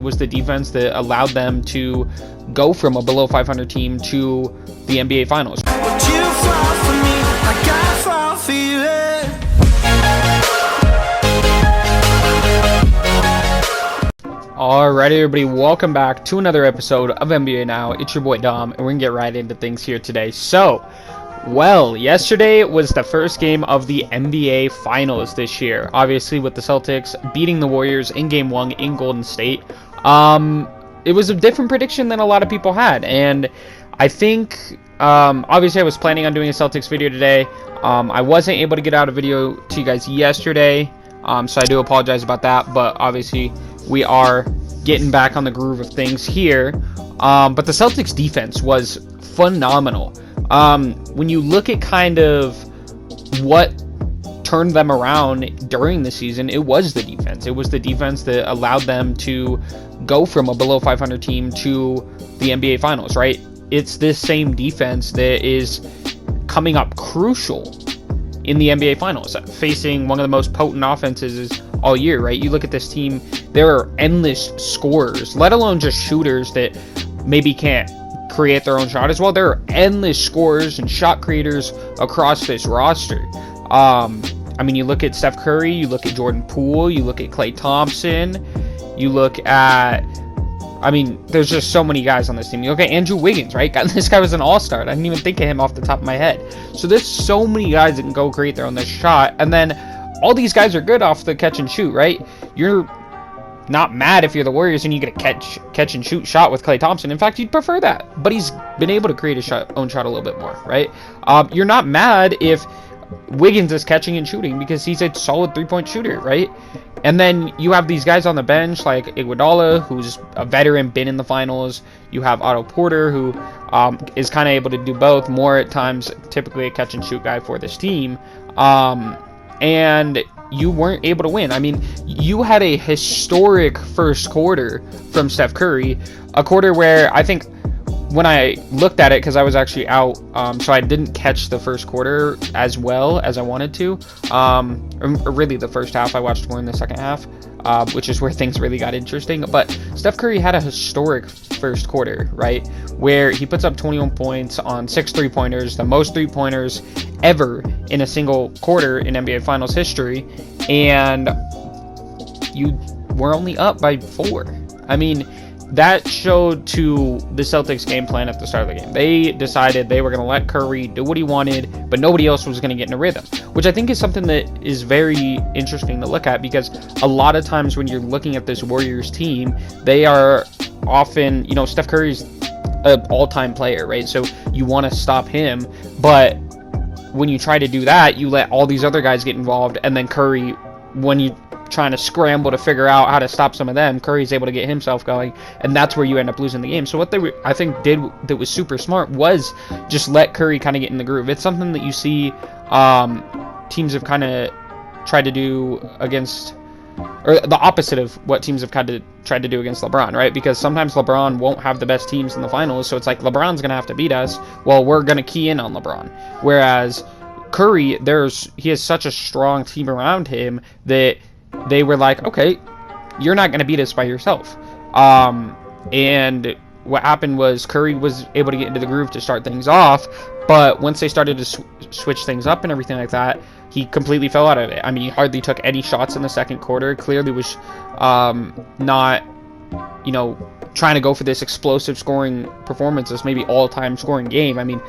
was the defense that allowed them to go from a below 500 team to the NBA Finals. Alright everybody, welcome back to another episode of NBA Now. It's your boy Dom, and we're gonna get right into things here today. So, yesterday was the first game of the NBA Finals this year. Obviously with the Celtics beating the Warriors in Game 1 in Golden State. It was a different prediction than a lot of people had, and I think, obviously I was planning on doing a Celtics video today. I wasn't able to get out a video to you guys yesterday, so I do apologize about that, but obviously we are getting back on the groove of things here. But the Celtics defense was phenomenal. When you look at kind of what turned them around during the season, it was the defense. It was the defense that allowed them to go from a below 500 team to the NBA Finals, right? It's this same defense that is coming up crucial in the NBA Finals, facing one of the most potent offenses all year, right? You look at this team, there are endless scorers, let alone just shooters that maybe can't create their own shot as well. There are endless scorers and shot creators across this roster. I mean, you look at Steph Curry, you look at Jordan Poole, you look at Klay Thompson, you look at, I mean, there's just so many guys on this team. You look at Andrew Wiggins, right? This guy was an all-star. I didn't even think of him off the top of my head. So there's so many guys that can go create their own shot, and then all these guys are good off the catch and shoot, right? You're not mad if you're the Warriors and you get a catch and shoot shot with Klay Thompson. In fact, you'd prefer that, but he's been able to create his own shot a little bit more, right? You're not mad if Wiggins is catching and shooting because he's a solid three-point shooter, right? And then you have these guys on the bench like Iguodala, who's a veteran, been in the finals. You have Otto Porter, who is kind of able to do both, more at times, typically a catch and shoot guy for this team. And you weren't able to win. I mean, you had a historic first quarter from Steph Curry, a quarter where I think when I looked at it, because I was actually out, so I didn't catch the first quarter as well as I wanted to. Or really the first half. I watched more in the second half, which is where things really got interesting. But Steph Curry had a historic first quarter, right, where he puts up 21 points on 6 3-pointers, the most 3-pointers ever in a single quarter in NBA Finals history, and you were only up by 4. I mean, that showed to the Celtics game plan at the start of the game. They decided they were going to let Curry do what he wanted, but nobody else was going to get in a rhythm, which I think is something that is very interesting to look at, because a lot of times when you're looking at this Warriors team, they are often, you know, Steph Curry's an all-time player, right? So you want to stop him, but when you try to do that, you let all these other guys get involved, and then Curry, when you trying to scramble to figure out how to stop some of them, Curry's able to get himself going, and that's where you end up losing the game. So what they I think did that was super smart was just let Curry kind of get in the groove. It's something that you see teams have kind of tried to do against, or the opposite of what teams have kind of tried to do against LeBron, right? Because sometimes LeBron won't have the best teams in the finals, so it's like LeBron's gonna have to beat us, well, we're gonna key in on LeBron. Whereas Curry, he has such a strong team around him that they were like, okay, you're not going to beat us by yourself. And what happened was Curry was able to get into the groove to start things off, but once they started to switch things up and everything like that, he completely fell out of it. I mean, he hardly took any shots in the second quarter. Clearly was not, you know, trying to go for this explosive scoring performance, this maybe all-time scoring game. I mean,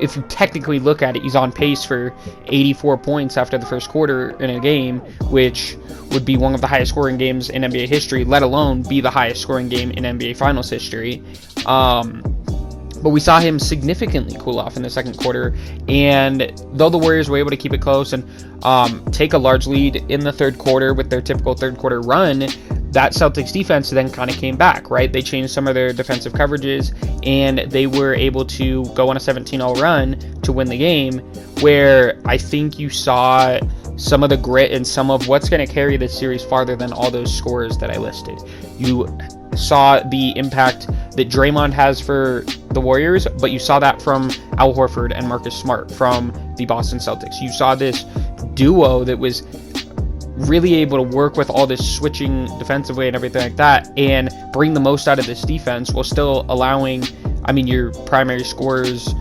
if you technically look at it, he's on pace for 84 points after the first quarter in a game, which would be one of the highest scoring games in NBA history, let alone be the highest scoring game in NBA Finals history. But we saw him significantly cool off in the second quarter, and though the Warriors were able to keep it close and take a large lead in the third quarter with their typical third quarter run, that Celtics defense then kind of came back, right? They changed some of their defensive coverages, and they were able to go on a 17-0 run to win the game, where I think you saw some of the grit and some of what's going to carry this series farther than all those scores that I listed. You saw the impact that Draymond has for the Warriors, but you saw that from Al Horford and Marcus Smart from the Boston Celtics. You saw this duo that was really able to work with all this switching defensively and everything like that and bring the most out of this defense while still allowing, your primary scorers,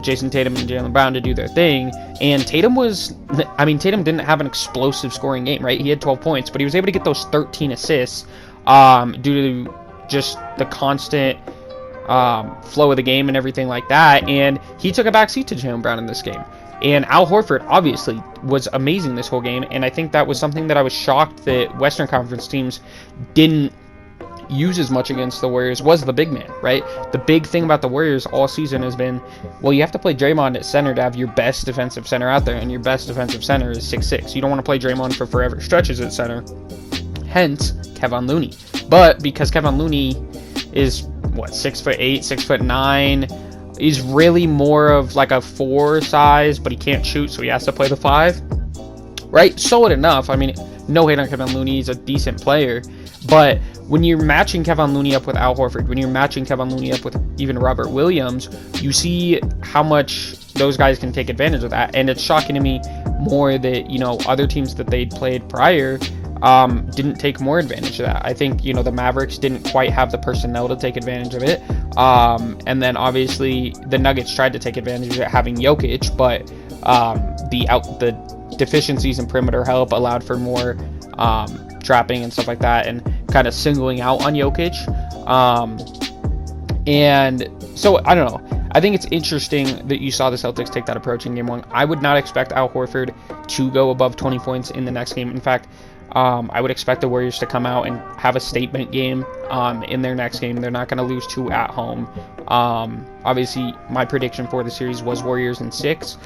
Jason Tatum and Jaylen Brown, to do their thing. And Tatum didn't have an explosive scoring game, right? He had 12 points, but he was able to get those 13 assists due to just the constant flow of the game and everything like that. And he took a backseat to Jaylen Brown in this game. And Al Horford obviously was amazing this whole game, and I think that was something that I was shocked that Western Conference teams didn't use as much against the Warriors, was the big man, right? The big thing about the Warriors all season has been, well, you have to play Draymond at center to have your best defensive center out there, and your best defensive center is 6'6". You don't want to play Draymond for forever stretches at center, hence Kevon Looney. But because Kevon Looney is, 6'8", 6'9", he's really more of like a 4 size, but he can't shoot, so he has to play the 5, right? Solid enough. No hate on Kevon Looney. He's a decent player. But when you're matching Kevon Looney up with Al Horford, when you're matching Kevon Looney up with even Robert Williams, you see how much those guys can take advantage of that. And it's shocking to me more that, other teams that they'd played prior didn't take more advantage of that. I think, the Mavericks didn't quite have the personnel to take advantage of it. And then obviously the Nuggets tried to take advantage of it having Jokic, but the deficiencies in perimeter help allowed for more trapping and stuff like that, and kind of singling out on Jokic. And so I don't know. I think it's interesting that you saw the Celtics take that approach in game 1. I would not expect Al Horford to go above 20 points in the next game. In fact, I would expect the Warriors to come out and have a statement game in their next game. They're not going to lose 2 at home. Obviously, my prediction for the series was Warriors in 6,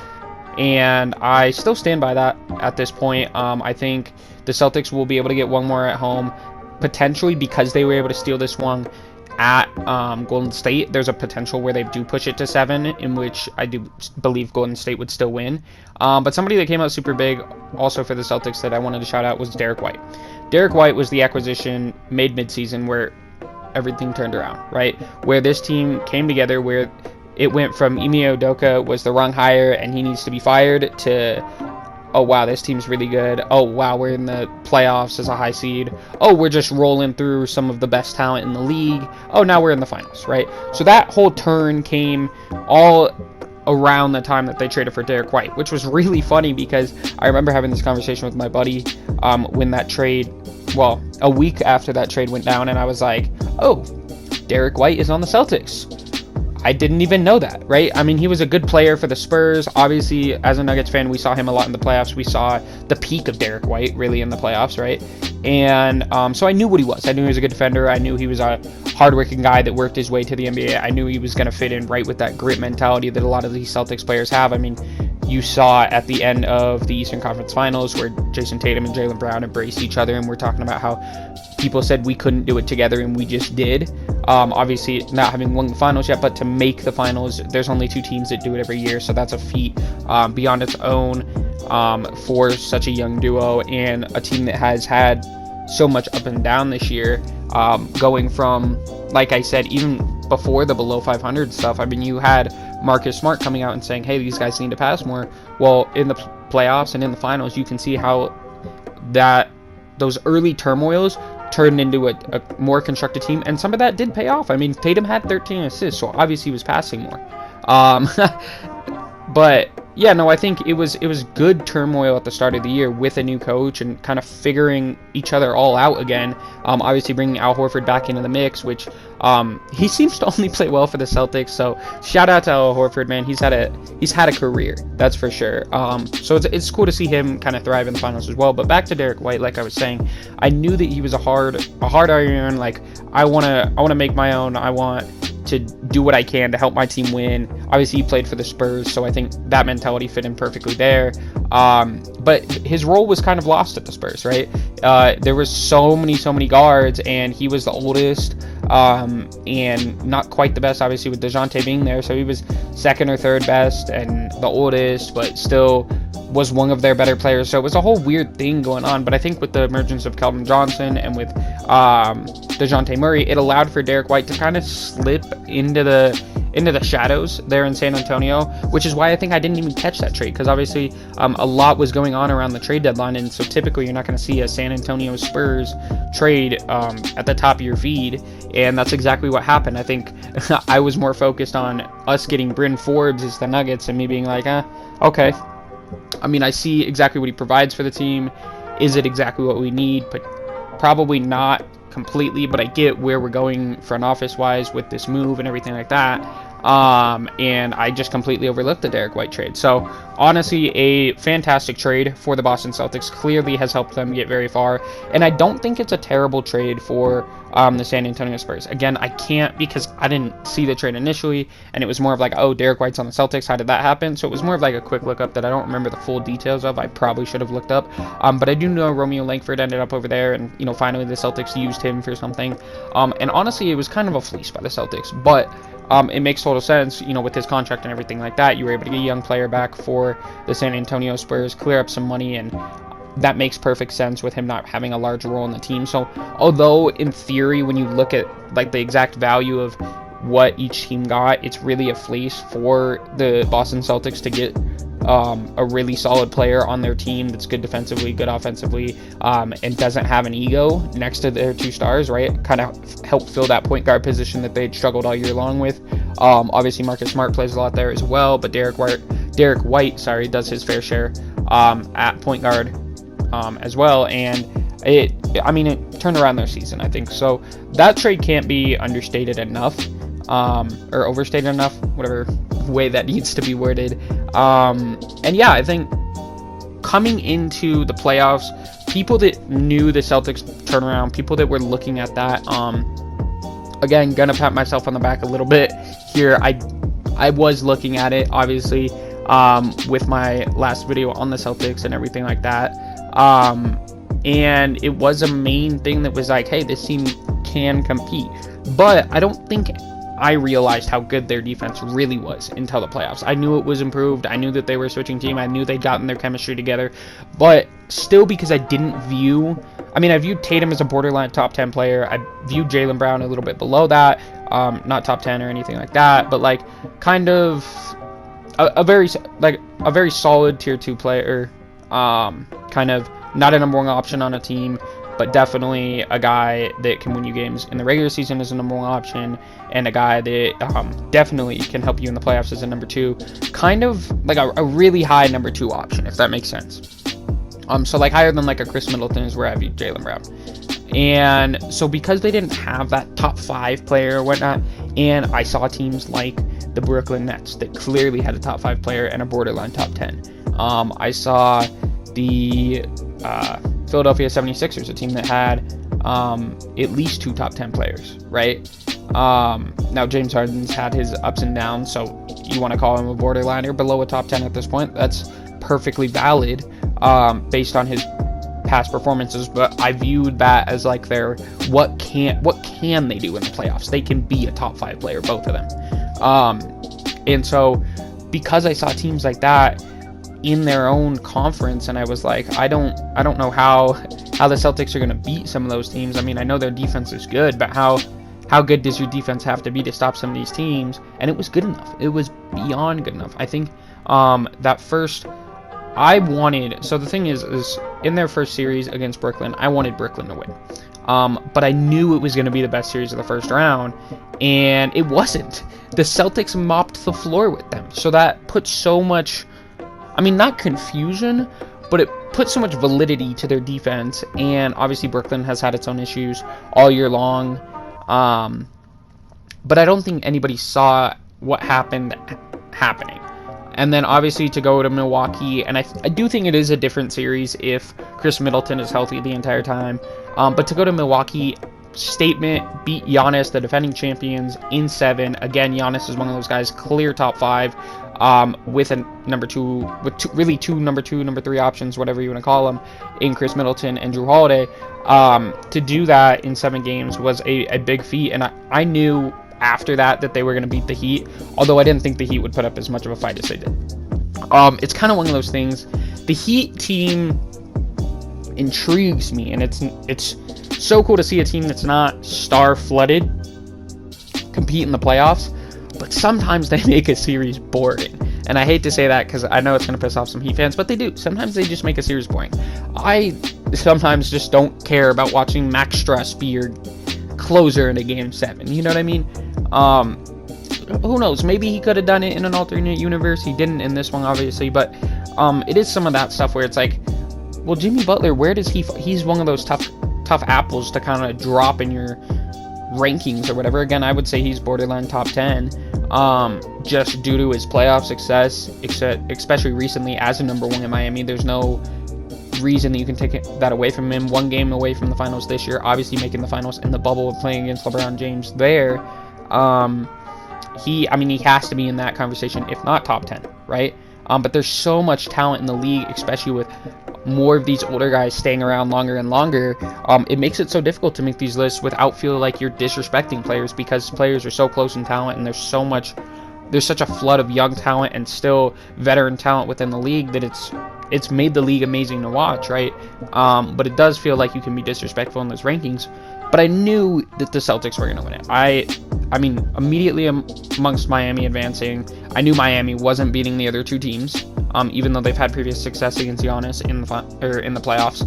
and I still stand by that at this point. I think the Celtics will be able to get 1 more at home, potentially because they were able to steal this one at Golden State. There's a potential where they do push it to 7, in which I do believe Golden State would still win. But somebody that came out super big also for the Celtics that I wanted to shout out was Derrick White. Derrick White was the acquisition made midseason where everything turned around, right? Where this team came together, where it went from Ime Udoka was the wrong hire and he needs to be fired, to, oh wow, this team's really good. Oh wow, we're in the playoffs as a high seed. Oh, we're just rolling through some of the best talent in the league. Oh, now we're in the finals, right? So that whole turn came all around the time that they traded for Derrick White, which was really funny because I remember having this conversation with my buddy when that trade, a week after that trade went down, and I was like, oh, Derrick White is on the Celtics. I didn't even know that, right? He was a good player for the Spurs. Obviously, as a Nuggets fan, we saw him a lot in the playoffs. We saw the peak of Derrick White, really, in the playoffs, right? And so I knew what he was. I knew he was a good defender. I knew he was a hardworking guy that worked his way to the NBA. I knew he was going to fit in right with that grit mentality that a lot of these Celtics players have. You saw at the end of the Eastern Conference Finals where Jason Tatum and Jaylen Brown embraced each other, and we're talking about how people said we couldn't do it together, and we just did. Obviously, not having won the finals yet, but to make the finals, there's only 2 teams that do it every year, so that's a feat beyond its own for such a young duo, and a team that has had so much up and down this year, going from, like I said, even before the below 500 stuff. You had Marcus Smart coming out and saying, hey, these guys need to pass more. Well, in the playoffs and in the finals, you can see how those early turmoils turned into a more constructed team, and some of that did pay off. Tatum had 13 assists, so obviously he was passing more. But yeah, no, I think it was good turmoil at the start of the year with a new coach and kind of figuring each other all out again. Obviously bringing Al Horford back into the mix, which he seems to only play well for the Celtics. So shout out to Al Horford, man. He's had a career, that's for sure. So it's cool to see him kind of thrive in the finals as well. But back to Derrick White, like I was saying, I knew that he was a hard iron. Like I wanna make my own. I want to do what I can to help my team win. Obviously, he played for the Spurs, so I think that mentality fit in perfectly there. But his role was kind of lost at the Spurs, right? There was so many guards, and he was the oldest, and not quite the best, obviously, with DeJounte being there. So he was second or third best and the oldest, but still was one of their better players. So it was a whole weird thing going on. But I think with the emergence of Keldon Johnson and with DeJounte Murray, it allowed for Derrick White to kind of slip into into the shadows there in San Antonio, which is why I think I didn't even catch that trade, because obviously a lot was going on around the trade deadline, and so typically you're not going to see a San Antonio Spurs trade at the top of your feed, and that's exactly what happened. I think I was more focused on us getting Bryn Forbes as the Nuggets, and me being like, okay. I mean, I see exactly what he provides for the team. Is it exactly what we need? But probably not completely, but I get where we're going front office wise with this move and everything like that. And I just completely overlooked the Derrick White trade. So honestly, a fantastic trade for the Boston Celtics. Clearly has helped them get very far, and I don't think it's a terrible trade for the San Antonio Spurs. Again, I can't, because I didn't see the trade initially, and it was more of like, oh, Derrick White's on the Celtics, how did that happen? So it was more of like a quick look up that I don't remember the full details of. I probably should have looked up, but I do know Romeo Langford ended up over there, and finally the Celtics used him for something. And honestly, it was kind of a fleece by the Celtics, but it makes total sense, with his contract and everything like that. You were able to get a young player back for the San Antonio Spurs, clear up some money, and that makes perfect sense with him not having a large role in the team. So although in theory, when you look at like the exact value of what each team got, it's really a fleece for the Boston Celtics to get a really solid player on their team that's good defensively, good offensively, and doesn't have an ego next to their two stars, right? Kind of help fill that point guard position that they'd struggled all year long with. Obviously, Marcus Smart plays a lot there as well, but Derrick White, does his fair share at point guard as well, and it turned around their season, I think. So that trade can't be understated enough, or overstated enough, whatever way that needs to be worded. And yeah, I think coming into the playoffs, people that knew the Celtics turnaround, people that were looking at that, again, gonna pat myself on the back a little bit here. I was looking at it, obviously, with my last video on the Celtics and everything like that. And it was a main thing that was like, hey, this team can compete. But I don't think I realized how good their defense really was until the playoffs. I knew it was improved. I knew that they were a switching team. I knew they'd gotten their chemistry together. But still, because I viewed Tatum as a borderline top 10 player. I viewed Jaylen Brown a little bit below that. Not top 10 or anything like that, but like kind of a very solid tier 2 player. Kind of not a number one option on a team, but definitely a guy that can win you games in the regular season as a number one option, and a guy that definitely can help you in the playoffs as a number two, kind of like a really high number two option, if that makes sense. So like higher than like a Chris Middleton is where I view Jaylen Brown. And so because they didn't have that top 5 player or whatnot, and I saw teams like the Brooklyn Nets that clearly had a top 5 player and a borderline top 10. I saw the Philadelphia 76ers, a team that had at least 2 top 10 players, right? Now James Harden's had his ups and downs, so you want to call him a borderline or below a top 10 at this point. That's perfectly valid based on his past performances, but I viewed that as like their what can they do in the playoffs? They can be a top 5 player, both of them. And so because I saw teams like that in their own conference, and I was like, I don't know how the Celtics are going to beat some of those teams. I mean, I know their defense is good, but how good does your defense have to be to stop some of these teams? And it was good enough. It was beyond good enough. I think that first, so the thing is in their first series against Brooklyn, I wanted Brooklyn to win. But I knew it was going to be the best series of the first round, and it wasn't. The Celtics mopped the floor with them. So that put so much, not confusion, but it put so much validity to their defense. And obviously Brooklyn has had its own issues all year long. But I don't think anybody saw what happened happening. And then obviously to go to Milwaukee, and I do think it is a different series if Chris Middleton is healthy the entire time. But to go to Milwaukee, statement, beat Giannis, the defending champions, in 7. Again, Giannis is one of those guys, clear top 5, with a number 2, with two number 2, number 3 options, whatever you want to call them, in Chris Middleton and Jrue Holiday. To do that in 7 games was a big feat, and I knew after that they were going to beat the Heat, although I didn't think the Heat would put up as much of a fight as they did. It's kind of one of those things. The Heat team intrigues me, and it's so cool to see a team that's not star-flooded compete in the playoffs. but sometimes they make a series boring. And I hate to say that because I know it's going to piss off some Heat fans, but they do. Sometimes they just make a series boring. I sometimes just don't care about watching Max Struss be your closer in a Game 7. You know what I mean? Who knows? Maybe he could have done it in an alternate universe. He didn't in this one, obviously. But it is some of that stuff where it's like, well, Jimmy Butler, where does he's one of those tough apples to kind of drop in your rankings or whatever. Again, I would say he's borderline top 10. Just due to his playoff success, especially recently as a number 1 in Miami. There's no reason that you can take that away from him. 1 game away from the finals this year, obviously making the finals in the bubble of playing against LeBron James there. He has to be in that conversation, if not top 10, right? But there's so much talent in the league, especially with more of these older guys staying around longer and longer. It makes it so difficult to make these lists without feeling like you're disrespecting players, because players are so close in talent, and there's such a flood of young talent and still veteran talent within the league that it's made the league amazing to watch, right? But it does feel like you can be disrespectful in those rankings. But I knew that the Celtics were going to win it. I mean, immediately amongst Miami advancing, I knew Miami wasn't beating the other 2 teams, even though they've had previous success against Giannis in the playoffs.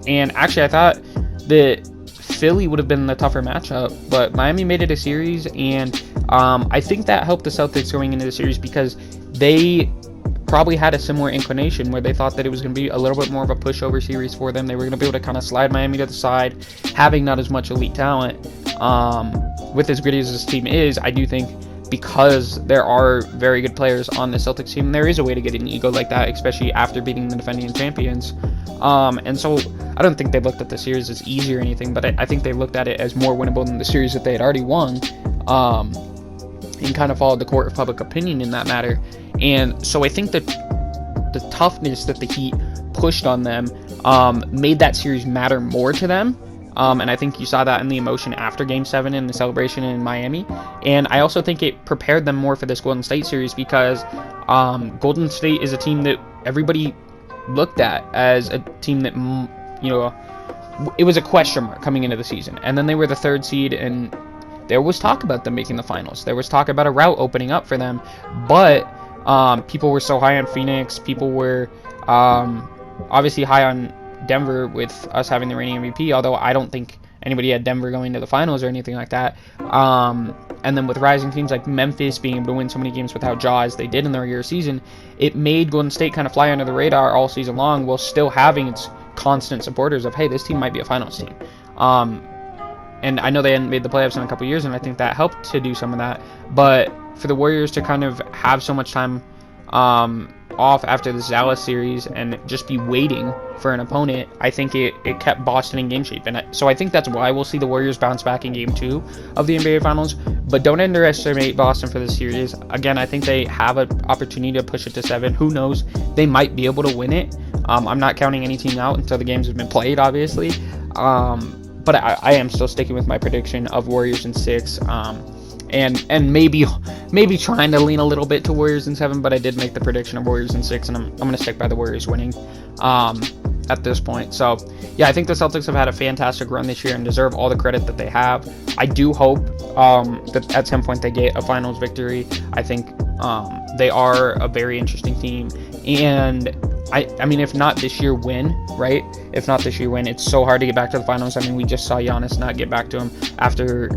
And actually, I thought that Philly would have been the tougher matchup, but Miami made it a series, and I think that helped the Celtics going into the series because they probably had a similar inclination where they thought that it was going to be a little bit more of a pushover series for them. They were going to be able to kind of slide Miami to the side, having not as much elite talent. With as gritty as this team is, I do think because there are very good players on the Celtics team, there is a way to get an ego like that, especially after beating the defending champions. And so I don't think they looked at the series as easy or anything, but I think they looked at it as more winnable than the series that they had already won, and kind of followed the court of public opinion in that matter. And so I think that the toughness that the Heat pushed on them made that series matter more to them. And I think you saw that in the emotion after Game 7 and the celebration in Miami. And I also think it prepared them more for this Golden State series because Golden State is a team that everybody looked at as a team that, it was a question mark coming into the season. And then they were the 3rd seed, and there was talk about them making the finals. There was talk about a route opening up for them. But people were so high on Phoenix. People were obviously high on Denver with us having the reigning MVP, although I don't think anybody had Denver going to the finals or anything like that. And then with rising teams like Memphis being able to win so many games without Ja as they did in their regular season, it made Golden State kind of fly under the radar all season long while still having its constant supporters of, hey, this team might be a finals team. And I know they hadn't made the playoffs in a couple years, and I think that helped to do some of that. But for the Warriors to kind of have so much time off after the Dallas series and just be waiting for an opponent, I think it kept Boston in game shape. And so I think that's why we'll see the Warriors bounce back in Game 2 of the NBA Finals. But don't underestimate Boston for this series. Again, I think they have an opportunity to push it to 7. Who knows? They might be able to win it. I'm not counting any team out until the games have been played, obviously. But I am still sticking with my prediction of Warriors in 6. And maybe trying to lean a little bit to Warriors in 7, but I did make the prediction of Warriors in 6, and I'm going to stick by the Warriors winning at this point. So, yeah, I think the Celtics have had a fantastic run this year and deserve all the credit that they have. I do hope that at some point they get a finals victory. I think they are a very interesting team, and I mean, if not this year, win, right? If not this year, win. It's so hard to get back to the finals. I mean, we just saw Giannis not get back to him after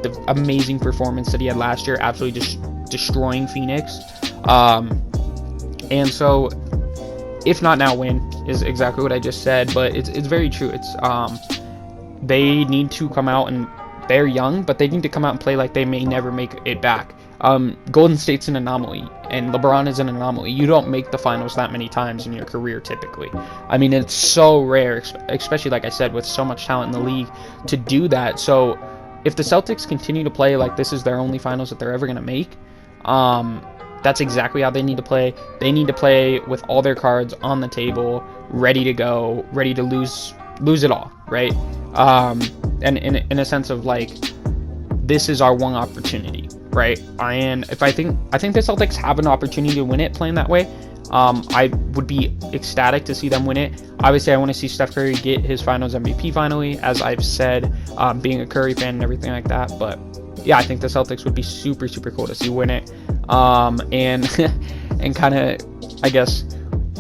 the amazing performance that he had last year, absolutely just destroying Phoenix. And so, if not now, win is exactly what I just said, but it's very true. It's they need to come out, and they're young, but they need to come out and play like they may never make it back. Golden State's an anomaly, and LeBron is an anomaly. You don't make the finals that many times in your career, typically. I mean, it's so rare, especially, like I said, with so much talent in the league, to do that. So, if the Celtics continue to play like this is their only finals that they're ever going to make, that's exactly how they need to play. They need to play with all their cards on the table, ready to go, ready to lose it all, right? And in a sense of like, this is our one opportunity, right? And I think the Celtics have an opportunity to win it playing that way. I would be ecstatic to see them win it. Obviously, I want to see Steph Curry get his Finals MVP finally, as I've said, being a Curry fan and everything like that. But yeah, I think the Celtics would be super, super cool to see win it. And and kind of, I guess,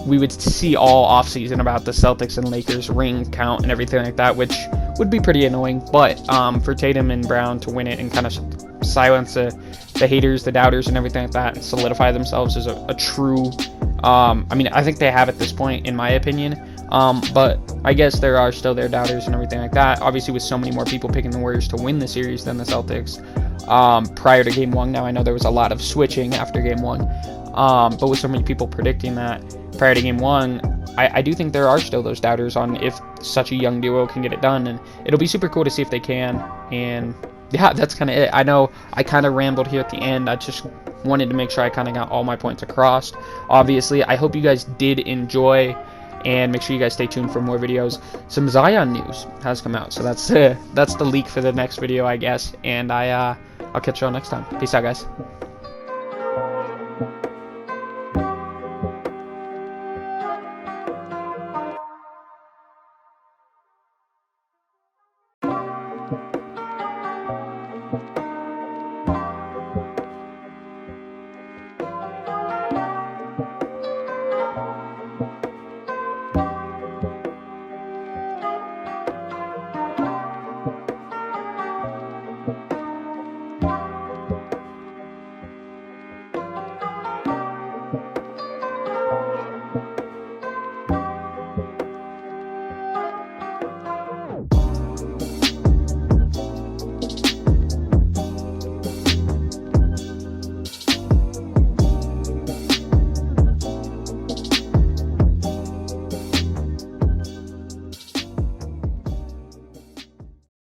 we would see all offseason about the Celtics and Lakers ring count and everything like that, which would be pretty annoying. But for Tatum and Brown to win it and kind of silence the haters, the doubters, and everything like that, and solidify themselves as a true, I mean, I think they have at this point, in my opinion. But I guess there are still their doubters and everything like that. Obviously, with so many more people picking the Warriors to win the series than the Celtics prior to Game 1. Now, I know there was a lot of switching after Game 1, but with so many people predicting that prior to Game 1, I do think there are still those doubters on if such a young duo can get it done, and it'll be super cool to see if they can. And yeah, that's kind of it. I know I kind of rambled here at the end. I just wanted to make sure I kind of got all my points across. Obviously, I hope you guys did enjoy, and make sure you guys stay tuned for more videos. Some Zion news has come out, so that's the leak for the next video, I guess. And I'll catch you all next time. Peace out, guys.